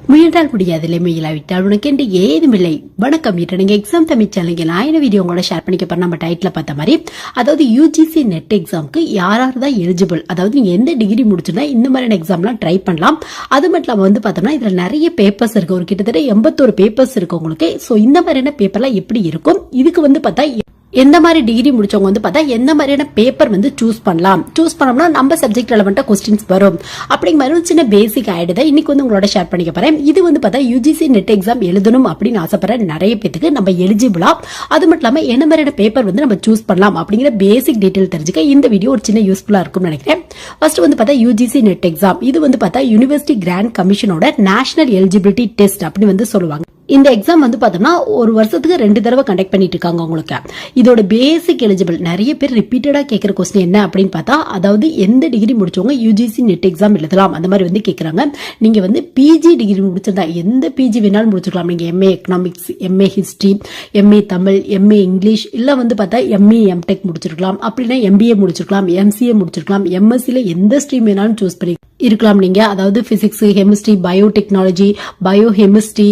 முயன்றால் முடியாதில்லை, முயலாவிட்டால் உனக்கு என்று ஏதுமில்லை. வணக்கம். நீங்க எக்ஸாம் தமிழ் சேனலுங்க நான் என்ன வீடியோ உங்களோட ஷேர் பண்ணிக்க போறேன். நம்ம டைட்டில் பார்த்த மாதிரி, அதாவது யூஜிசி நெட் எக்ஸாமுக்கு யார் தான் எலிஜிபிள், அதாவது நீங்க எந்த டிகிரி முடிச்சுன்னா இந்த மாதிரியான எக்ஸாம்லாம் ட்ரை பண்ணலாம். அது மட்டும் இல்லாம வந்து பார்த்தோம்னா இதுல நிறைய பேப்பர்ஸ் இருக்கு, ஒரு கிட்டத்தட்ட 81 பேப்பர்ஸ் இருக்கு உங்களுக்கு. சோ இந்த மாதிரியான பேப்பர்லாம் எப்படி இருக்கும், இதுக்கு வந்து பார்த்தா எந்த மாதிரி டிகிரி முடிச்சவங்க வந்து பார்த்தா எந்த மாதிரியான பேப்பர் வந்து சூஸ் பண்ணோம்னா நம்ம சப்ஜெக்ட் ரெலவெண்டா கொஸ்டின்ஸ் வரும் அப்படிங்கிற மாதிரி ஒரு சின்ன பேசிக் ஆயிடுது. இன்னைக்கு வந்து உங்களோட ஷேர் பண்ணிக்க போறேன். இது வந்து பார்த்தா யூஜிசி நெட் எக்ஸாம் எழுதணும் அப்படின்னு ஆசைப்படுற நிறைய பேருக்கு நம்ம எலிஜிபிளா, அது மட்டும் இல்லாம என்ன மாதிரியான பேப்பர் வந்து நம்ம சூஸ் பண்ணலாம் அப்படிங்கிற பேசிக் டீடைல் தெரிஞ்சுக்க இந்த வீடியோ ஒரு சின்ன யூஸ்ஃபுல்லா இருக்கும்னு நினைக்கிறேன். ஃபர்ஸ்ட் வந்து பார்த்தா யூஜிசி நெட் எக்ஸாம், இது வந்து பார்த்தா யூனிவர்சிட்டி கிராண்ட் கமிஷனோட நேஷனல் எலிஜிபிலிட்டி டெஸ்ட் அப்படின்னு வந்து சொல்லுவாங்க. இந்த எக்ஸாம் வந்து பார்த்தோம்னா ஒரு வருஷத்துக்கு 2 தடவை கண்டக்ட் பண்ணிட்டு இருக்காங்க உங்களுக்கு. இதோட பேசிக் எலிஜிபிள் நிறைய பேர் ரிப்பீட்டடா கேட்கிற கொஸ்டின் என்ன அப்படின்னு பார்த்தா, அதாவது எந்த டிகிரி முடிச்சவங்க யூஜிசி நெட் எக்ஸாம் எழுதலாம் அந்த மாதிரி வந்து கேட்கறாங்க. நீங்க வந்து பிஜி டிகிரி முடிச்சிருந்தா எந்த பிஜி வேணாலும் முடிச்சுக்கலாம். நீங்க MA economics, MA history, MA Tamil, MA English, இல்ல வந்து பார்த்தா எம்ஏ எம்டெக் முடிச்சிருக்கலாம், அப்படின்னா எம்பிஏ முடிச்சிருக்கலாம், எம்சிஏ முடிச்சிருக்கலாம், எம்எஸ்சில எந்த ஸ்ட்ரீம் வேணாலும் சூஸ் பண்ணி இருக்கலாம் நீங்க. அதாவது physics, chemistry, biotechnology, biochemistry,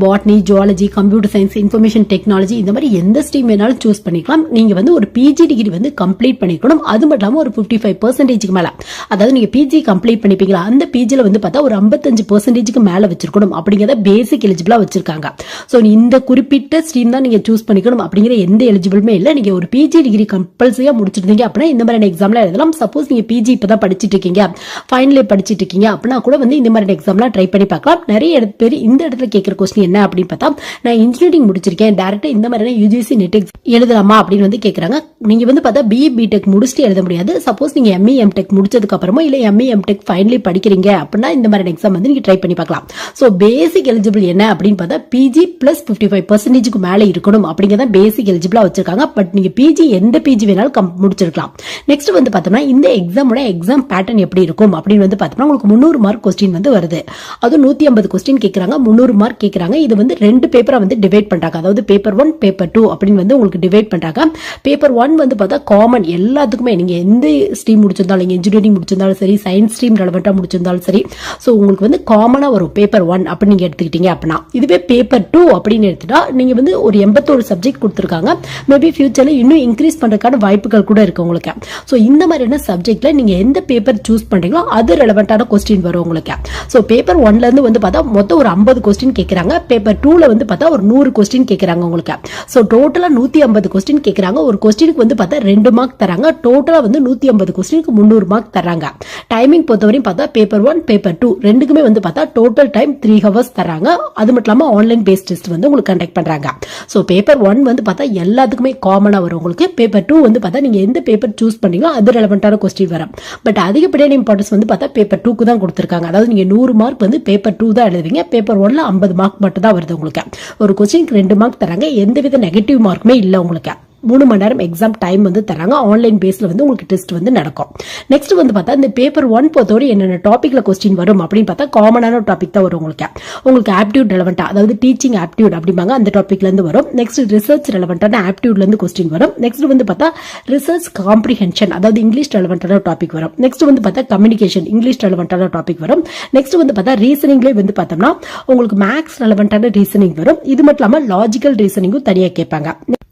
botany, zoology, computer science, information technology, இந்த மாதிரி எந்த ஸ்ட்ரீம் வேணாலும் சூஸ் பண்ணிக்கலாம். நீங்க வந்து ஒரு பிஜி டிகிரி வந்து கம்ப்ளீட் பண்ணிக்கணும். அது மட்டும் இல்லாம ஒரு 55% மேல, அதாவது நீங்க பிஜி கம்ப்ளீட் பண்ணிப்பீங்களா அந்த பிஜில வந்து பார்த்தா ஒரு 55% மேல வச்சிருக்கணும் அப்படிங்கறத பேசிக் எலிஜிபிளா வச்சிருக்காங்க. சோ இந்த குறிப்பிட்ட ஸ்ட்ரீம் தான் நீங்க சூஸ் பண்ணிக்கணும் அப்படிங்கிற எந்த எலிஜிபிளுமே இல்ல. நீங்க ஒரு பிஜி டிகிரி கம்பல்சரியா முடிச்சிருந்தீங்க அப்படின்னா இந்த மாதிரி எக்ஸாம்ல எழுதலாம். சப்போஸ் நீங்க பிஜி இப்பதான் படிச்சிட்டு இருக்கீங்க, ஃபைனல் படிச்சிட்டு இருக்கீங்க அப்படின்னா கூட வந்து இந்த மாதிரி எக்ஸாம்லாம் ட்ரை பண்ணி பார்க்கலாம். நிறைய பேர் இந்த இடத்துல கேட்கிற கொஸ்டின் என்ன அப்படின்னு பார்த்தா, நான் இன்ஜினியரிங் முடிச்சிருக்கேன், டைரக்டா இந்த மாதிரியான யூஜிசி நெட் எழுதலாமா அப்படின்னு வந்து கேட்கறாங்க. நீங்க வந்து பார்த்தா பிஇ பிடெக் முடிச்சுட்டு எழுத முடியாது. சப்போஸ் நீங்க எம்ஏ எம்டெக் முடிச்சதுக்கு அப்புறமா இல்ல எம்ஏ எம்டெக் ஃபைனலி படிக்கிறீங்க அப்படின்னா இந்த மாதிரி எக்ஸாம் வந்து நீங்க ட்ரை பண்ணி பார்க்கலாம். சோ பேசிக் எலிஜிபிள் என்ன அப்படின்னு பார்த்தா பிஜி பிளஸ் 55% மேல இருக்கணும் அப்படிங்கறத பேசிக் எலிஜிபிளா வச்சிருக்காங்க. பட் நீங்க பிஜி எந்த பிஜி வேணாலும் முடிச்சிருக்கலாம். நெக்ஸ்ட் வந்து பார்த்தோம்னா இந்த எக்ஸாமோட எக்ஸாம் பேட்டர்ன் எப்படி இருக்கும் அப்படின்னு வந்து பார்த்தோம்னா உங்களுக்கு 300 மார்க் கொஸ்டின் வந்து வருது. அது 150 கொஸ்டின் கேட்கறாங்க, 300 மார்க் கேட்கறாங்க. இது வந்து 2 பேப்பரா வந்து டிவைட் பண்றாங்க. அதாவது பேப்பர் 1 பேப்பர் 2 அப்படின்னு வந்து உங்களுக்கு டிவைட் பண்றாங்க. பேப்பர் 1 வந்து பார்த்தா காமன் எல்லாத்துக்குமே, நீங்க எந்த ஸ்ட்ரீம் முடிச்சிருந்தாலும், நீங்க இன்ஜினியரிங் முடிச்சிருந்தாலும் சரி, சயின்ஸ் ஸ்ட்ரீம் ரெலவெண்டா முடிச்சிருந்தாலும் சரி, சோ உங்களுக்கு வந்து காமனா வரும் பேப்பர் 1 அப்படின்னு நீங்க எடுத்துக்கிட்டீங்க அப்படின்னா. இதுவே பேப்பர் 2 அப்படின்னு எடுத்துட்டா நீங்க வந்து ஒரு 81 சப்ஜெக்ட் கொடுத்திருக்காங்க. மேபி ஃபியூச்சர்ல இன்னும் இன்க்ரீஸ் பண்றதுக்கான வாய்ப்புகள் கூட இருக்கு உங்களுக்கு. சோ இந்த மாதிரியான சப்ஜெக்ட்ல நீங்க எந்த பேப்பர் சூஸ் பண்றீங்களோ அது ரெலவெண்டான கொஸ்டின் வரும் உங்களுக்கு. சோ பேப்பர் 1ல இருந்து வந்து பார்த்தா மொத்தம் ஒரு 50 கொஸ்டின் கேட்கறாங்க. பேப்பர் 2ல வந்து பார்த்தா ஒரு 100 கொஸ்டின் கேட்கறாங்க உங்களுக்கு. சோ டோட்டலா 150 கொஸ்டின் கேட்கறாங்க. ஒரு கொஸ்டினுக்கு வந்து பார்த்தா 2 மார்க் தராங்க. டோட்டலா வந்து 150 கொஸ்டினுக்கு 300 மார்க் தராங்க. டைமிங் பொறுத்தவரையும் பார்த்தா பேப்பர் 1 பேப்பர் 2 ரெண்டுக்குமே வந்து பார்த்தா டோட்டல் டைம் 3 ஹவர்ஸ் தராங்க. அது மட்டும் இல்லாம ஆன்லைன் பேஸ்ட் டெஸ்ட் வந்து உங்களுக்கு கண்டக்ட் பண்றாங்க. சோ பேப்பர் 1 வந்து பார்த்தா எல்லாத்துக்குமே காமனா வரும் உங்களுக்கு. பேப்பர் 2 வந்து பார்த்தா நீங்க எந்த பேப்பர் சூஸ் பண்ணீங்களோ அது ரெலவெண்டான கொஸ்டின் வரும். பட் அதிகப்படியான இம்பார்ட்டன்ஸ் வந்து பார்த்தா பேப்பர் 2க்கு தான் கொடுத்திருக்காங்க. அதாவது நீங்க 100 மார்க் வந்து பேப்பர் 2 தான் எழுதுவீங்க. பேப்பர் 1ல 50 மார்க் மட்டும் தான் வருது உங்களுக்கு. ஒரு கொஸ்டினுக்கு 2 மார்க் தராங்க. எந்தவித நெகட்டிவ் மார்க்குமே இல்ல உங்களுக்கு. 3 மணி நேரம் எக்ஸாம் டைம் வந்து தராங்க. ஆன்லைன் பேஸ்ல வந்து உங்களுக்கு டெஸ்ட் வந்து நடக்கும். நெக்ஸ்ட் வந்து பார்த்தா இந்த பேப்பர் 1 பொறுத்தவரை என்னென்ன டாபிக்ல கொஸ்டின் வரும் அப்படின்னு பார்த்தா காமனான டாபிக் தான் வரும் உங்களுக்கு. உங்களுக்கு ஆப்டியூட் ரெலவெண்டா, அதாவது டீச்சிங் ஆப்டியூட் அப்படிம்பாங்க, அந்த டாபிக்ல இருந்து வரும். நெக்ஸ்ட் ரிசர்ச் ரெலவெண்டான ஆப்டியூட்ல இருந்து கொஸ்டின் வரும். நெக்ஸ்ட் வந்து பார்த்தா ரிசர்ச் காம்ப்ரிஹென்ஷன், அதாவது இங்கிலீஷ் ரெலவெண்டான டாபிக் வரும். நெக்ஸ்ட் வந்து பார்த்தா கம்யூனிகேஷன், இங்கிலீஷ் ரெலவெண்டான டாபிக் வரும். நெக்ஸ்ட் வந்து பார்த்தா ரீசனிங்ல வந்து பார்த்தோம்னா உங்களுக்கு மேக்ஸ் ரெலவெண்டான ரீசனிங் வரும். இது மட்டும் இல்லாம லாஜிக்கல் ரீசனிங்கும் தனியா கேட்பாங்க.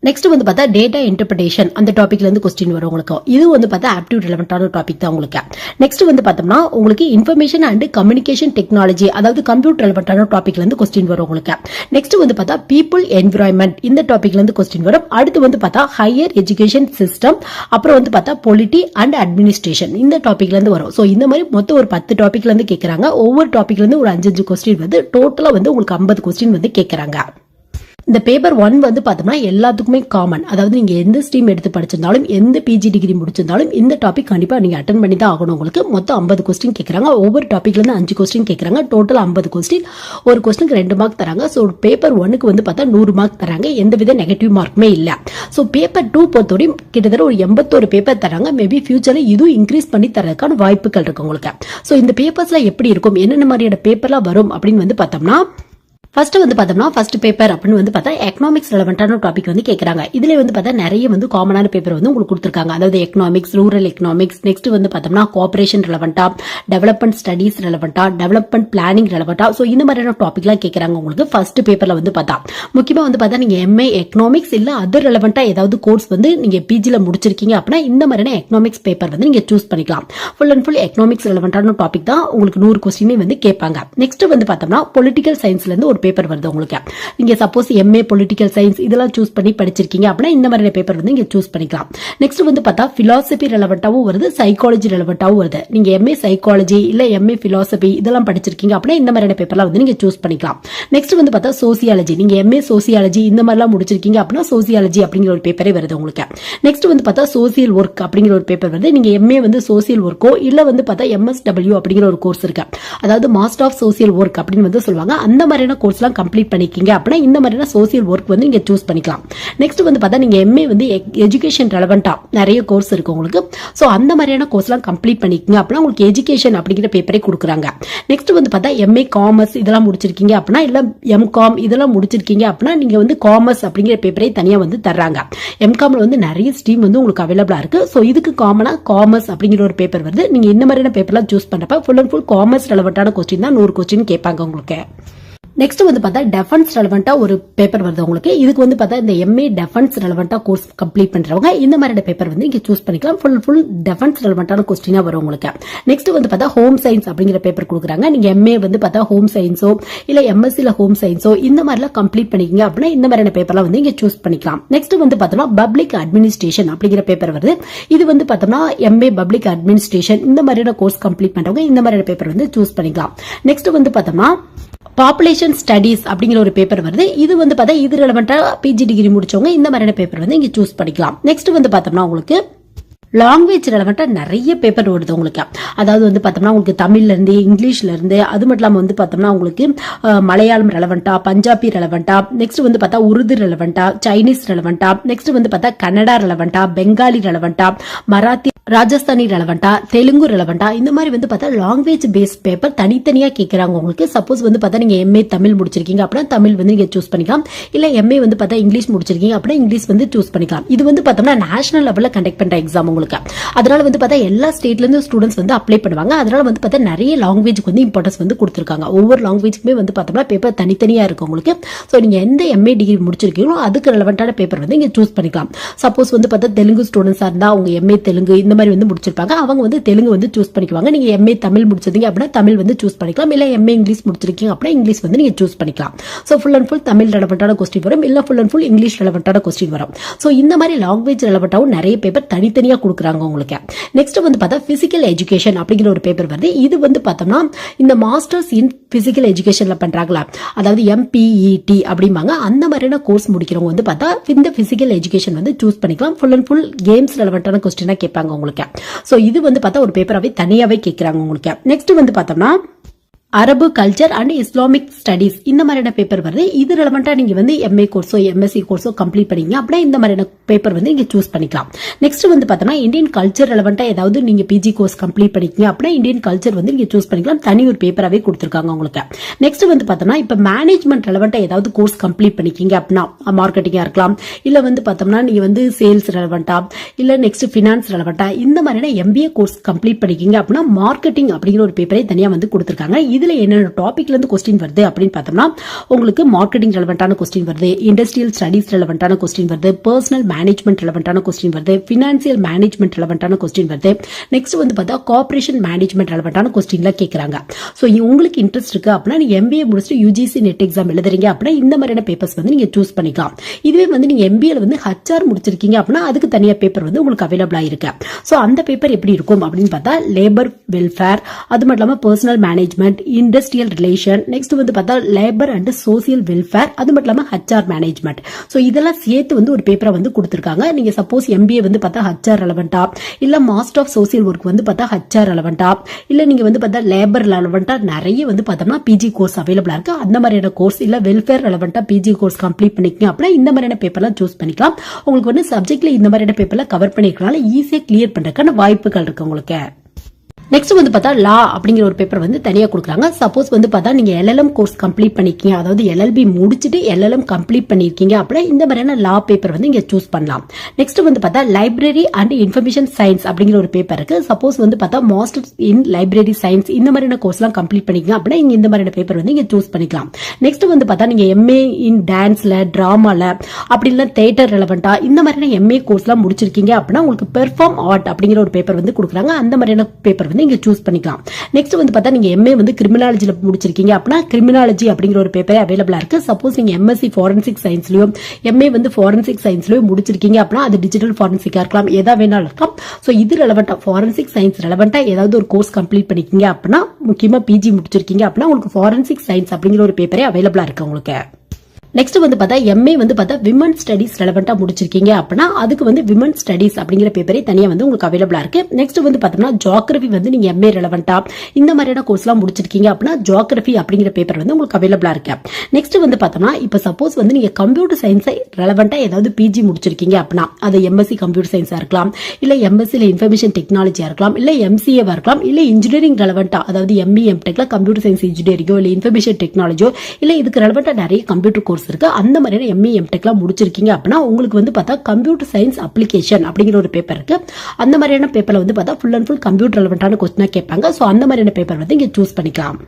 நெக்ஸ்ட் வந்து பார்த்தா டேட்டா இன்டர்பிரேஷன், அந்த டாபிக்ல இருந்து கொஸ்டின் வரும் உங்களுக்கு. இது வந்து பார்த்தா ஆப்டியூட் ரெலவெண்டான டாபிக் தான் உங்களுக்கு. நெக்ஸ்ட் வந்து பார்த்தோம்னா உங்களுக்கு இன்ஃபர்மேஷன் அண்ட் கம்யூனிகேஷன் டெக்னாலஜி, அதாவது கம்ப்யூட்டர் ரெலவெண்டான டாபிக்ல இருந்து கொஸ்டின் வரும் உங்களுக்கு. நெக்ஸ்ட் வந்து பார்த்தா பீப்புள் என்விரான்மெண்ட், இந்த டாபிக்ல இருந்து கொஸ்டின் வரும். அடுத்து வந்து பார்த்தா ஹையர் எஜுகேஷன் சிஸ்டம், அப்புறம் வந்து பார்த்தா பொலிட்டி அண்ட் அட்மினிஸ்ட்ரேஷன், இந்த டாபிக்ல இருந்து வரும். சோ இந்த மாதிரி மொத்தம் ஒரு 10 டாபிக்ல இருந்து கேட்கறாங்க. ஒவ்வொரு டாபிக்ல இருந்து ஒரு 5 கொஸ்டின் வந்து டோட்டலா வந்து உங்களுக்கு 50 கொஸ்டின் வந்து கேட்கறாங்க. இந்த பேப்பர் 1 வந்து பார்த்தோம்னா எல்லாத்துக்குமே காமன். அதாவது நீங்க எந்த ஸ்ட்ரீம் எடுத்து படிச்சிருந்தாலும், எந்த பிஜி டிகிரி முடிச்சிருந்தாலும் இந்த டாபிக் கண்டிப்பா நீங்க அட்டெண்ட் பண்ணி தான் ஆகணும். உங்களுக்கு மொத்தம் 50 கொஸ்டின் கேட்கறாங்க. ஒவ்வொரு டாபிக்ல இருந்து 5 கொஸ்டின் கேட்கறாங்க. Total 50 question. ஒரு கொஸ்டினுக்கு 2 மார்க் தராங்க. சோ பேப்பர் 1க்கு வந்து பார்த்தா 100 மார்க் தராங்க. எந்தவித நெகட்டிவ் மார்க்குமே இல்ல. சோ பேப்பர் 2 பொறுத்தவரையும் கிட்டத்தட்ட ஒரு 81 பேப்பர் தராங்க. மேபி ஃபியூச்சர்ல இதுவும் இன்க்ரீஸ் பண்ணி தரதுக்கான வாய்ப்புகள் இருக்கு உங்களுக்கு. சோ இந்த பேப்பர்ஸ்ல எப்படி இருக்கும், என்னென்ன மாதிரியான பேப்பர்லாம் வரும் அப்படின்னு வந்து பார்த்தோம்னா, ஃபர்ஸ்ட் வந்து பார்த்தோம்னா ஃபர்ஸ்ட் பேப்பர் அப்படின்னு வந்து பார்த்தா எக்கனாமிக்ஸ் ரெலவெண்டான டாபிக் வந்து கேட்கறாங்க. இதுல வந்து பார்த்தா நிறைய வந்து காமனான பேப்பர் வந்து உங்களுக்கு கொடுத்துருக்காங்க. அதாவது எக்கனாமிக்ஸ், ரூரல் எக்கனாமிக்ஸ், நெக்ஸ்ட் வந்து பார்த்தோம்னா கோஆபரேஷன் ரெலவெண்டா, டெவலப்மெண்ட் ஸ்டடீஸ் ரெலவெண்டா, டெவலப்மெண்ட் பிளானிங் ரெலவெண்டா. ஸோ இந்த மாதிரியான டாபிக்லாம் கேட்கறாங்க உங்களுக்கு ஃபர்ஸ்ட் பேப்பர்ல வந்து பார்த்தா. முக்கியமா வந்து பார்த்தா நீங்க எம்ஏ எக்கனாமிக்ஸ் இல்ல அதர் ரெலவெண்டா ஏதாவது கோர்ஸ் வந்து நீங்க பிஜில முடிச்சிருக்கீங்க அப்படின்னா இந்த மாதிரியான எக்கனாமிக்ஸ் பேப்பர் வந்து நீங்க சூஸ் பண்ணிக்கலாம். ஃபுல் அண்ட் ஃபுல் எக்கனாமிக்ஸ் ரெலவெண்டான டாபிக் தான் உங்களுக்கு 100 கொஸ்டின் வந்து கேட்பாங்க. நெக்ஸ்ட் வந்து பார்த்தோம்னா பொலிட்டிக்கல் சயின்ஸ்ல இருந்து ஒரு பேப்பர் வருது உங்களுக்கு. நீங்க சப்போஸ் எம்ஏ பொலிட்டிக்கல் சயின்ஸ் இதெல்லாம் சூஸ் பண்ணி படிச்சிருக்கீங்க அப்படின்னா இந்த மாதிரி பேப்பர் வந்து நீங்க சூஸ் பண்ணிக்கலாம். நெக்ஸ்ட் வந்து பார்த்தா பிலாசபி ரெலவெண்டாவும் வருது, சைக்காலஜி ரெலவெண்டாவும் வருது. நீங்க எம்ஏ சைக்காலஜி இல்ல எம்ஏ பிலாசபி இதெல்லாம் படிச்சிருக்கீங்க அப்படின்னா இந்த மாதிரி பேப்பர்லாம் வந்து நீங்க சூஸ் பண்ணிக்கலாம். நெக்ஸ்ட் வந்து பார்த்தா சோசியாலஜி, நீங்க எம்ஏ சோசியாலஜி இந்த மாதிரிலாம் முடிச்சிருக்கீங்க அப்படின்னா சோசியாலஜி அப்படிங்கிற ஒரு பேப்பரே வருது உங்களுக்கு. நெக்ஸ்ட் வந்து பார்த்தா சோசியல் ஒர்க் அப்படிங்கிற ஒரு பேப்பர் வருது. நீங்க எம்ஏ வந்து சோசியல் ஒர்க்கோ இல்ல வந்து பார்த்தா எம்எஸ்டபிள்யூ அப்படிங்கிற ஒரு கோர்ஸ் இருக்கு, அதாவது மாஸ்டர் ஆஃப் சோசியல் ஒர்க் அப்படின்னு வந்து சொல்லுவாங்க. அந்த மாதிரியான கோர்ஸ்லாம் கம்ப்ளீட் பண்ணிருக்கீங்க அப்படின்னா இந்த மாதிரியான சோசியல் ஒர்க் வந்து நீங்க சூஸ் பண்ணிக்கலாம். நெக்ஸ்ட் வந்து பார்த்தா நீங்க எம்ஏ வந்து எஜுகேஷன் ரெலவெண்டா நிறைய கோர்ஸ் இருக்கு உங்களுக்கு. சோ அந்த மாதிரியான கோர்ஸ்லாம் கம்ப்ளீட் பண்ணிக்கீங்க அப்படின்னா உங்களுக்கு எஜுகேஷன் அப்படிங்கிற பேப்பரே கொடுக்குறாங்க. நெக்ஸ்ட் வந்து பார்த்தா எம்ஏ காமர்ஸ் இதெல்லாம் முடிச்சிருக்கீங்க அப்படின்னா இல்ல எம்காம் இதெல்லாம் முடிச்சிருக்கீங்க அப்படின்னா நீங்க வந்து காமர்ஸ் அப்படிங்கிற பேப்பரே தனியா வந்து தர்றாங்க. எம்காம்ல வந்து நிறைய ஸ்ட்ரீம் வந்து உங்களுக்கு அவைலபிளா இருக்கு. சோ இதுக்கு காமனா காமர்ஸ் அப்படிங்கிற ஒரு பேப்பர் வருது. நீங்க இந்த மாதிரியான பேப்பர்லாம் சூஸ் பண்றப்ப ஃபுல் அண்ட் ஃபுல் காமர்ஸ் ரெலவெண்டான கொஸ்டின் தான் 100 கொஸ்டின் கேட்பாங்க உங்களுக்கு. நெக்ஸ்ட் வந்து பார்த்தா டிஃபென்ஸ் ரெலவெண்டா ஒரு பேப்பர் வருது உங்களுக்கு. இதுக்கு வந்து பார்த்தா இந்த எம்ஏ டிஃபென்ஸ் ரெலவெண்டா கோர்ஸ் கம்ப்ளீட் பண்றவங்க இந்த மாதிரி பேப்பர் வந்து நீங்க சூஸ் பண்ணிக்கலாம். ஃபுல் டிஃபென்ஸ் ரெலவெண்டான கொஸ்டினா வரும் உங்களுக்கு. நெக்ஸ்ட் வந்து பார்த்தா ஹோம் சயின்ஸ் அப்படிங்கிற பேப்பர் கொடுக்குறாங்க. நீங்க எம்ஏ வந்து பார்த்தா ஹோம் சயின்ஸோ இல்ல எம்எஸ்சில ஹோம் சயின்ஸோ இந்த மாதிரிலாம் கம்ப்ளீட் பண்ணிக்கீங்க அப்படின்னா இந்த மாதிரியான பேப்பர்லாம் வந்து நீங்க சூஸ் பண்ணிக்கலாம். நெக்ஸ்ட் வந்து பார்த்தோம்னா பப்ளிக் அட்மினிஸ்ட்ரேஷன் அப்படிங்கிற பேப்பர் வருது. இது வந்து பார்த்தோம்னா எம்ஏ பப்ளிக் அட்மினிஸ்ட்ரேஷன் இந்த மாதிரியான கோர்ஸ் கம்ப்ளீட் பண்றவங்க இந்த மாதிரியான பேப்பர் வந்து சூஸ் பண்ணிக்கலாம். நெக்ஸ்ட் வந்து பார்த்தோம்னா பாப்புலேஷன் ஸ்டடீஸ் அப்படிங்கிற ஒரு பேப்பர் வருது. இது வந்து பார்த்தா இது ரெலவெண்டா பிஜி டிகிரி முடிச்சவங்க இந்த மாதிரியான பேப்பர் வந்து இங்க சூஸ் பண்ணிக்கலாம். நெக்ஸ்ட் வந்து பார்த்தோம்னா உங்களுக்கு லாங்குவேஜ் ரெலவெண்டா நிறைய பேப்பர் வருது உங்களுக்கு. அதாவது வந்து பார்த்தோம்னா உங்களுக்கு தமிழ்ல இருந்து இங்கிலீஷ்ல இருந்து அது மட்டும் இல்லாம வந்து பார்த்தோம்னா உங்களுக்கு மலையாளம் ரெலவெண்டா, பஞ்சாபி ரெலவெண்டா, நெக்ஸ்ட் வந்து பார்த்தா உருது ரெலவெண்டா, சைனீஸ் ரெலவெண்டா, நெக்ஸ்ட் வந்து பார்த்தா கன்னடா ரெலவெண்டா, பெங்காலி ரெலவெண்டா, மராத்தி ராஜஸ்தானி ரெலவெண்டா, தெலுங்கு ரெலவெண்டா இந்த மாதிரி வந்து பார்த்தா லாங்குவேஜ் பேஸ்ட் பேப்பர் தனித்தனியா கேட்கறாங்க உங்களுக்கு. சப்போஸ் வந்து பார்த்தா நீங்க எம்ஏ தமிழ் முடிச்சிருக்கீங்க அப்படின்னா தமிழ் வந்து நீங்க சூஸ் பண்ணிக்கலாம். இல்ல எம்ஏ வந்து பார்த்தா இங்கிலீஷ் முடிச்சிருக்கீங்க அப்படின்னா இங்கிலீஷ் வந்து சூஸ் பண்ணிக்கலாம். இது வந்து பார்த்தோம்னா நேஷனல் லெவல்ல கண்டக்ட் பண்ற எக்ஸாம் உங்களுக்கு. அதனால வந்து பார்த்தா எல்லா ஸ்டேட்ல இருந்து ஸ்டூடெண்ட்ஸ் வந்து அப்ளை பண்ணுவாங்க. அதனால வந்து பார்த்தா நிறைய லாங்குவேஜ்க்கு வந்து இம்பார்ட்டன்ஸ் வந்து கொடுத்துருக்காங்க. ஒவ்வொரு லாங்குவேஜ்க்குமே வந்து பார்த்தோம்னா பேப்பர் தனித்தனியா இருக்கு உங்களுக்கு. சோ நீங்க எந்த எம்ஏ டிகிரி முடிச்சிருக்கீங்களோ அதுக்கு ரெலவெண்டான பேப்பர் வந்து நீங்க சூஸ் பண்ணிக்கலாம். சப்போஸ் வந்து பார்த்தா தெலுங்கு ஸ்டூடெண்ட்ஸா இருந்தா அவங்க எம்ஏ தெலுங்கு இந்த மாதிரி வந்து முடிச்சிருப்பாங்க, அவங்க வந்து தெலுங்கு வந்து சூஸ் பண்ணிக்குவாங்க. நீங்க எம்ஏ தமிழ் முடிச்சிருந்தீங்க அப்படின்னா தமிழ் வந்து சூஸ் பண்ணிக்கலாம். இல்ல எம்ஏ இங்கிலீஷ் முடிச்சிருக்கீங்க அப்படின்னா இங்கிலீஷ் வந்து நீங்க சூஸ் பண்ணிக்கலாம். So full and full Tamil ரெலவெண்டான கொஸ்டின் வரும், இல்ல ஃபுல் அண்ட் ஃபுல் இங்கிலீஷ் ரெலவெண்டான கொஸ்டின் வரும். சோ இந்த மாதிரி லாங்குவேஜ் ரெலவெண்டாவும் நிறைய பேப்பர் தனித்தனியா கொடுக்குறாங்க உங்களுக்கு. நெக்ஸ்ட் வந்து பார்த்தா பிசிக்கல் எஜுகேஷன் அப்படிங்கிற ஒரு பேப்பர் வருது. இது வந்து பார்த்தோம்னா இந்த மாஸ்டர்ஸ் இன் பிசிக்கல் எஜுகேஷன்ல பண்றாங்களா, அதாவது எம்பிஇடி அப்படிம்பாங்க. அந்த மாதிரியான கோர்ஸ் முடிக்கிறவங்க வந்து பார்த்தா இந்த பிசிக்கல் எஜுகேஷன் வந்து சூஸ் பண்ணிக்கலாம். ஃபுல் அண்ட் ஃபுல் கேம்ஸ் ரெலவெண்டான கொஸ்டினா கேட்பாங்க உங்களுக்கு. சோ இது வந்து பார்த்தா ஒரு பேப்பராவே தனியாவே கேட்கறாங்க உங்களுக்கு. நெக்ஸ்ட் வந்து பார்த்தோம்னா அரபு கல்ச்சர் அண்ட் இஸ்லாமிக் ஸ்டடீஸ் இந்த மாதிரியான பேப்பர் வருது. இது ரெலவெண்டா நீங்க வந்து எம்ஏ கோர்ஸோ எம்எஸ்சி கோர்ஸோ கம்ப்ளீட் பண்ணீங்க அப்படின்னா இந்த மாதிரியான பேப்பர் வந்து நீங்க சூஸ் பண்ணிக்கலாம். நெக்ஸ்ட் வந்து பார்த்தோம்னா இந்தியன் கல்ச்சர் ரெலவெண்டா ஏதாவது நீங்க பிஜி கோர்ஸ் கம்ப்ளீட் பண்ணிக்கீங்க அப்படின்னா இந்தியன் கல்ச்சர் வந்து நீங்க சூஸ் பண்ணிக்கலாம். தனி ஒரு பேப்பராவே கொடுத்துருக்காங்க உங்களுக்கு. நெக்ஸ்ட் வந்து பார்த்தோம்னா இப்ப மேனேஜ்மெண்ட் ரெலவெண்டா ஏதாவது கோர்ஸ் கம்ப்ளீட் பண்ணிக்கீங்க அப்படின்னா மார்க்கெட்டிங்கா இருக்கலாம், இல்ல வந்து பார்த்தோம்னா நீங்க வந்து சேல்ஸ் ரெலவெண்டா, இல்ல நெக்ஸ்ட் பினான்ஸ் ரெலவெண்டா இந்த மாதிரியான எம்பிஏ கோர்ஸ் கம்ப்ளீட் பண்ணிக்கீங்க அப்படின்னா மார்க்கெட்டிங் அப்படிங்கிற ஒரு பேப்பரே தனியா வந்து கொடுத்துருக்காங்க. இதுல என்னென்ன டாபிக்ல இருந்து கொஸ்டின் வருது அப்படின்னு பார்த்தோம்னா உங்களுக்கு மார்க்கெட்டிங் ரெலவெண்டான கொஸ்டின் வருது, இண்டஸ்ட்ரியல் ஸ்டடீஸ் ரெலவெண்டான கொஸ்டின் வருது, பர்சனல் மேனேஜ்மெண்ட் ரெலவெண்டான கொஸ்டின் வருது, பினான்சியல் மேனேஜ்மெண்ட் ரெலவெண்டான கொஸ்டின் வருது. நெக்ஸ்ட் வந்து பார்த்தா கார்ப்பரேஷன் மேனேஜ்மெண்ட் ரெலவெண்டான கொஸ்டின்ல கேட்கறாங்க. சோ உங்களுக்கு இன்ட்ரெஸ்ட் இருக்கு அப்படின்னா நீங்க எம்பிஏ முடிச்சுட்டு யூஜிசி நெட் எக்ஸாம் எழுதுறீங்க அப்படின்னா இந்த மாதிரியான பேப்பர்ஸ் வந்து நீங்க சூஸ் பண்ணிக்கலாம். இதுவே வந்து நீங்க எம்பிஏல வந்து ஹச்ஆர் முடிச்சிருக்கீங்க அப்படின்னா அதுக்கு தனியா பேப்பர் வந்து உங்களுக்கு அவைலபிளா இருக்கு. சோ அந்த பேப்பர் எப்படி இருக்கும் அப்படின்னு பார்த்தா லேபர் வெல்ஃபேர், அது மட்டும் இல்லாம personal management, industrial relation, next வந்து பார்த்தா லேபர் அண்ட் சோசியல் வெல்ஃபேர், அது மட்டும் இல்லாம ஹச்ஆர் மேனேஜ்மெண்ட். சோ இதெல்லாம் சேர்த்து வந்து ஒரு பேப்பரை வந்து கொடுத்திருக்காங்க. நீங்க சப்போஸ் எம்பிஏ வந்து பார்த்தா ஹச்ஆர் ரெலவெண்டா, இல்ல மாஸ்டர் ஆஃப் சோசியல் ஒர்க் வந்து பார்த்தா ஹச்ஆர் ரெலவெண்டா, இல்ல நீங்க வந்து பார்த்தா லேபர் ரெலவெண்டா நிறைய வந்து பார்த்தோம்னா பிஜி கோர்ஸ் அவைலபிளா இருக்கு. அந்த மாதிரியான கோர்ஸ் இல்ல வெல்ஃபேர் ரெலவெண்டா பிஜி கோர்ஸ் கம்ப்ளீட் பண்ணிக்கீங்க அப்படின்னா இந்த மாதிரியான பேப்பர்லாம் சூஸ் பண்ணிக்கலாம். உங்களுக்கு வந்து சப்ஜெக்ட்ல இந்த மாதிரியான பேப்பர்ல கவர் பண்ணிருக்கனால ஈஸியா கிளியர் பண்றதுக்கான வாய்ப்புகள் இருக்கு உங்களுக்கு. நெக்ஸ்ட் வந்து பார்த்தா லா அப்படிங்கிற ஒரு பேப்பர் வந்து தனியா கொடுக்குறாங்க. சப்போஸ் வந்து பார்த்தா நீங்க LLM கோர்ஸ் கம்ப்ளீட் பண்ணிருக்கீங்க, அதாவது LLB முடிச்சுட்டு LLM கம்ப்ளீட் பண்ணிருக்கீங்க அப்படின்னா இந்த மாதிரியான லா பேப்பர் வந்து இங்க சூஸ் பண்ணலாம். நெக்ஸ்ட் வந்து பார்த்தா லைப்ரரி அண்ட் இன்ஃபர்மேஷன் சயின்ஸ் அப்படிங்கிற ஒரு பேப்பர் இருக்கு. சப்போஸ் வந்து பார்த்தா மாஸ்டர்ஸ் இன் லைப்ரரி சயின்ஸ் இந்த மாதிரியான கோர்ஸ்லாம் கம்ப்ளீட் பண்ணிக்கலாம் அப்படின்னா இங்க இந்த மாதிரியான பேப்பர் வந்து இங்க சூஸ் பண்ணிக்கலாம். நெக்ஸ்ட் வந்து பார்த்தா நீங்க MA இன் டான்ஸ்ல, டிராமால, அப்படி இல்ல தியேட்டர் ரெலவெண்டா இந்த மாதிரியான MA கோர்ஸ்லாம் முடிச்சிருக்கீங்க அப்படின்னா உங்களுக்கு பெர்ஃபார்ம் ஆர்ட் அப்படிங்கிற ஒரு பேப்பர் வந்து கொடுக்குறாங்க. அந்த மாதிரியான பேப்பர் வந்து இங்க சூஸ் பண்ணிக்கலாம். நெக்ஸ்ட் வந்து பார்த்தா நீங்க MA வந்து கிரிமினாலஜில முடிச்சிருக்கீங்க அப்படின்னா கிரிமினாலஜி அப்படிங்கிற ஒரு பேப்பர் அவைலபிளா இருக்கு. சப்போஸ் நீங்க MSc ஃபாரன்சிக் சயின்ஸ்லயோ MA வந்து ஃபாரன்சிக் சயின்ஸ்லயோ முடிச்சிருக்கீங்க அப்படின்னா அது டிஜிட்டல் ஃபாரன்சிக்கா இருக்கலாம், ஏதா வேணாலும் இருக்கலாம். சோ இது ரெலவெண்டா ஃபாரன்சிக் சயின்ஸ் ரெலவெண்டா ஏதாவது ஒரு கோர்ஸ் கம்ப்ளீட் பண்ணிருக்கீங்க அப்படின்னா, முக்கியமா PG முடிச்சிருக்கீங்க அப்படின்னா உங்களுக்கு ஃபாரன்சிக் சயின்ஸ் அப்படிங்கிற ஒரு பேப்பரே அவைலபிளா இருக்கு உங்களுக்கு. நெக்ஸ்ட் வந்து பார்த்தா MA வந்து பார்த்தா விமன் ஸ்டடிஸ் ரெலவெண்டா முடிச்சிருக்கீங்க அப்படின்னா அதுக்கு வந்து விமன் ஸ்டடிஸ் அப்படிங்கிற பேப்பரே தனியா வந்து உங்களுக்கு அவைலபிளா இருக்கு. நெக்ஸ்ட் வந்து பார்த்தோம்னா ஜியோகிராஃபி வந்து நீங்க MA ரெலவெண்டா இந்த மாதிரியான கோர்ஸ்லாம் முடிச்சிருக்கீங்க அப்படின்னா ஜியோகிராஃபி அப்படிங்கிற பேப்பர் வந்து உங்களுக்கு அவைலபிளா இருக்கு. நெக்ஸ்ட் வந்து பார்த்தோம்னா இப்ப சப்போஸ் வந்து நீங்க கம்ப்யூட்டர் சயின்ஸை ரெலவெண்டா ஏதாவது PG முடிச்சிருக்கீங்க அப்படின்னா அது MSc கம்ப்யூட்டர் சயின்ஸா இருக்கலாம், இல்ல MSc இன்ஃபர்மேஷன் டெக்னாலஜியா இருக்கலாம், இல்ல MCA இருக்கலாம், இல்ல இன்ஜினியரிங் ரெலவெண்டா அதாவது ME MTechல கம்ப்யூட்டர் சயின்ஸ் இன்ஜினியரிங்கோ இல்ல இன்ஃபர்மேஷன் டெக்னாலஜியோ இல்ல இதுக்கு ரெலவெண்டா நிறைய கம்ப்யூட்டர் கோர்ஸ் இருக்கு. அந்த மாதிரியான ME MTechலாம் முடிச்சிருக்கீங்க அப்படின்னா உங்களுக்கு வந்து பார்த்தா கம்ப்யூட்டர் சயின்ஸ் அப்ளிகேஷன் அப்படிங்கிற ஒரு பேப்பர் இருக்கு. அந்த மாதிரியான பேப்பர்ல வந்து பார்த்தா ஃபுல் அண்ட் ஃபுல் கம்ப்யூட்டர் ரெலவெண்டான கொஸ்டினா கேட்பாங்க. சோ அந்த மாதிரியான பேப்பர் வந்து இங்க சூஸ் பண்ணிக்கலாம்.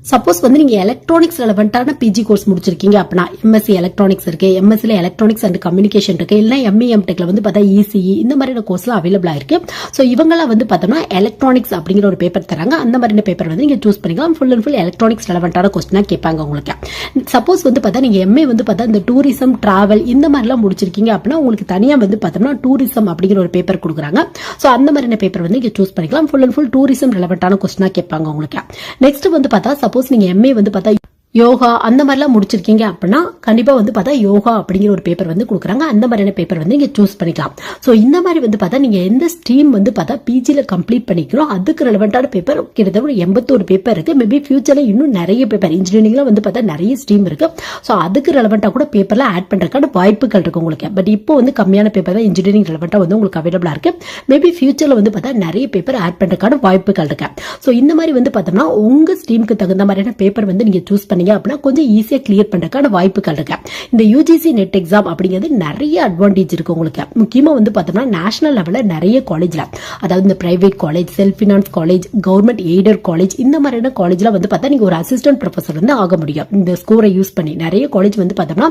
சப்போஸ் வந்து நீங்க எலக்ட்ரானிக்ஸ் ரெலவெண்டான PG கோர்ஸ் முடிச்சிருக்கீங்க அப்படின்னா MSc எலக்ட்ரானிக்ஸ் இருக்கு, MSc எலக்ட்ரானிக்ஸ் அண்ட் கம்யூனிகேஷன் இருக்கு, இல்ல ME MTechல வந்து பார்த்தா ECE இந்த மாதிரியான கோர்ஸ்லாம் அவைலபிளா இருக்கு. சோ இவங்கெல்லாம் வந்து பார்த்தோம்னா எலக்ட்ரானிக்ஸ் அப்படிங்கிற ஒரு பேப்பர் தராங்க. அந்த மாதிரியான பேப்பர் வந்து நீங்க சூஸ் பண்ணிக்கலாம். ஃபுல் அண்ட் ஃபுல் எலக்ட்ரானிக்ஸ் ரெலவெண்டான கொஸ்டினா கேட்பாங்க உங்களுக்கு. சப்போஸ் வந்து பார்த்தா நீங்க MA வந்து பார்த்தா இந்த டூரிசம் டிராவல் இந்த மாதிரிலாம் முடிச்சிருக்கீங்க அப்படின்னா உங்களுக்கு தனியா வந்து பார்த்தோம்னா டூரிசம் அப்படிங்கிற ஒரு பேப்பர் கொடுக்குறாங்க. சோ அந்த மாதிரியான பேப்பர் வந்து நீங்க சூஸ் பண்ணிக்கலாம். ஃபுல் அண்ட் ஃபுல் டூரிசம் ரெலவெண்டான கொஸ்டினா கேட்பாங்க உங்களுக்கு. நெக்ஸ்ட் வந்து பார்த்தா சப்போஸ் நீங்க MA வந்து பார்த்தா யோகா அந்த மாதிரிலாம் முடிச்சிருக்கீங்க அப்படின்னா கண்டிப்பா வந்து பார்த்தா யோகா அப்படிங்கிற ஒரு பேப்பர் வந்து கொடுக்குறாங்க. அந்த மாதிரியான பேப்பர் வந்து நீங்க சூஸ் பண்ணிக்கலாம். சோ இந்த மாதிரி வந்து பார்த்தா நீங்க எந்த ஸ்ட்ரீம் வந்து பார்த்தா PGல கம்ப்ளீட் பண்ணிக்கிறோம் அதுக்கு ரெலவெண்டான பேப்பர் கிட்டத்தட்ட 81 பேப்பர் இருக்கு. மேபி ஃபியூச்சர்ல இன்னும் நிறைய பேப்பர் இன்ஜினியரிங்ல வந்து பார்த்தா நிறைய ஸ்ட்ரீம் இருக்கு. சோ அதுக்கு ரெலவெண்டா கூட பேப்பர்ல ஆட் பண்றதுக்கான வாய்ப்புகள் இருக்கு உங்களுக்கு. பட் இப்போ வந்து கம்மியான பேப்பர் தான் இன்ஜினியரிங் ரெலவெண்டா வந்து உங்களுக்கு அவைலபிளா இருக்கு. மேபி ஃபியூச்சர்ல வந்து பார்த்தா நிறைய பேப்பர் ஆட் பண்றதுக்கான வாய்ப்புகள் இருக்கு. சோ இந்த மாதிரி வந்து பார்த்தோம்னா உங்க ஸ்ட்ரீமுக்கு தகுந்த மாதிரியான பேப்பர் வந்து நீங்க சூஸ் பண்ணி அப்படின்னா கொஞ்சம் ஈஸியா கிளியர் பண்றதுக்கான வாய்ப்புகள் இருக்கு. இந்த UGC நெட் எக்ஸாம் அப்படிங்கிறது நிறைய அட்வான்டேஜ் இருக்கு உங்களுக்கு. முக்கியமா வந்து பார்த்தோம்னா நேஷனல் லெவல்ல நிறைய காலேஜ்ல அதாவது இந்த private college, self finance college, government aided college இந்த மாதிரியான காலேஜ்ல வந்து பார்த்தா நீங்க ஒரு அசிஸ்டன்ட் ப்ரொஃபசர் வந்து ஆக முடியும். இந்த ஸ்கோரை யூஸ் பண்ணி நிறைய காலேஜ் வந்து பார்த்தோம்னா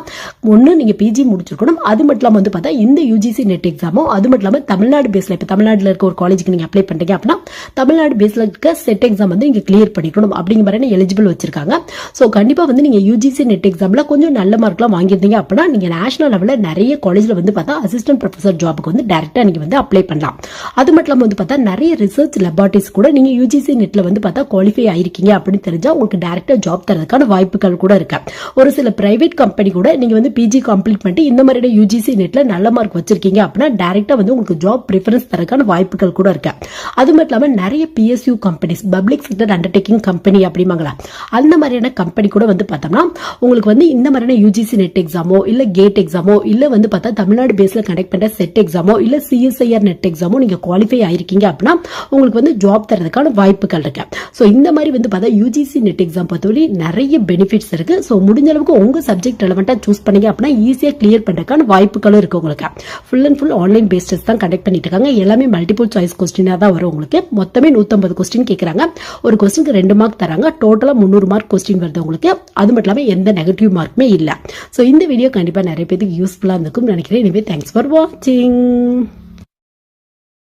ஒன்னு நீங்க PG முடிச்சிருக்கணும், அது மட்டும் இல்லாம வந்து பார்த்தா இந்த UGC நெட் எக்ஸாமோ அது மட்டும் இல்லாம தமிழ்நாடு பேஸ்ல இப்ப தமிழ்நாடுல இருக்க ஒரு காலேஜுக்கு நீங்க அப்ளை பண்றீங்க அப்படின்னா தமிழ்நாடு பேஸ்ல இருக்க செட் எக்ஸாம் வந்து நீங்க கிளியர் பண்ணிக்கணும் அப்படிங்கிற மாதிரி எலிஜிபிள் வச்சிருக்காங்க. சோ கண்டிப்பா வந்து நீங்க UGC நெட் எக்ஸாம்ல கொஞ்சம் நல்ல மார்க்லாம் வாங்கியிருந்தீங்க அப்படின்னா நீங்க நேஷனல் லெவல்ல நிறைய காலேஜ்ல வந்து பார்த்தா அசிஸ்டன்ட் ப்ரொஃபசர் ஜாபுக்கு வந்து டைரக்டா நீங்க வந்து அப்ளை பண்ணலாம். அது மட்டும் இல்லாம வந்து பார்த்தா நிறைய ரிசர்ச் லெபார்ட்டரிஸ் கூட நீங்க UGC நெட்ல வந்து பார்த்தா குவாலிஃபை ஆயிருக்கீங்க அப்படின்னு தெரிஞ்சா உங்களுக்கு டைரக்டா ஜாப் தரதுக்கான வாய்ப்புகள் கூட இருக்கு. ஒரு சில பிரைவேட் கம்பெனி கூட நீங்க வந்து PG கம்ப்ளீட் பண்ணிட்டு இந்த மாதிரி UGC நெட்ல நல்ல மார்க் வச்சிருக்கீங்க அப்படின்னா டைரக்டா வந்து உங்களுக்கு ஜாப் ப்ரிஃபரன்ஸ் தரதுக்கான வாய்ப்புகள் கூட இருக்கு. அது மட்டும் இல்லாம நிறைய PSU companies, public sector undertaking company அப்படிமாங்களா, அந்த மாதிரியான கம்பெனி கூட வந்து பார்த்தோம்னா உங்களுக்கு வந்து இந்த மாதிரியான UGC நெட் எக்ஸாமோ இல்ல கேட் எக்ஸாமோ இல்ல வந்து பார்த்தா தமிழ்நாடு பேஸ்ல கண்டக்ட் பண்ற செட் எக்ஸாமோ இல்ல CSIR நெட் எக்ஸாமோ நீங்க குவாலிஃபை ஆயிருக்கீங்க அப்படின்னா உங்களுக்கு வந்து ஜாப் தரதுக்கான வாய்ப்புகள் இருக்கு. சோ இந்த மாதிரி வந்து பார்த்தா UGC நெட் எக்ஸாம் பொறுத்தவரை நிறைய பெனிஃபிட்ஸ் இருக்கு. சோ முடிஞ்ச அளவுக்கு உங்க சப்ஜெக்ட் ரெலவெண்டா சூஸ் பண்ணீங்க அப்படின்னா ஈஸியா கிளியர் பண்றதுக்கான வாய்ப்புகளும் இருக்கு உங்களுக்கு. Full and full online paste தான் கண்டக்ட் பண்ணிட்டு இருக்காங்க. எல்லாமே மல்டிபிள் சாய்ஸ் கொஸ்டினா தான் வரும் உங்களுக்கு. மொத்தமே 150 கொஸ்டின் கேட்கறாங்க. ஒரு கொஸ்டினுக்கு 2 மார்க் தராங்க. டோட்டலா 300 மார்க் கொஸ்டின் வருது உங்களுக்கு. அது மட்டும் இல்லாம எந்த நெகட்டிவ் மார்க்குமே இல்ல. சோ இந்த வீடியோ கண்டிப்பா நிறைய பேருக்கு யூஸ்ஃபுல்லா இருக்கும் நினைக்கிறேன். எனவே தேங்க்ஸ் ஃபார் வாட்சிங்.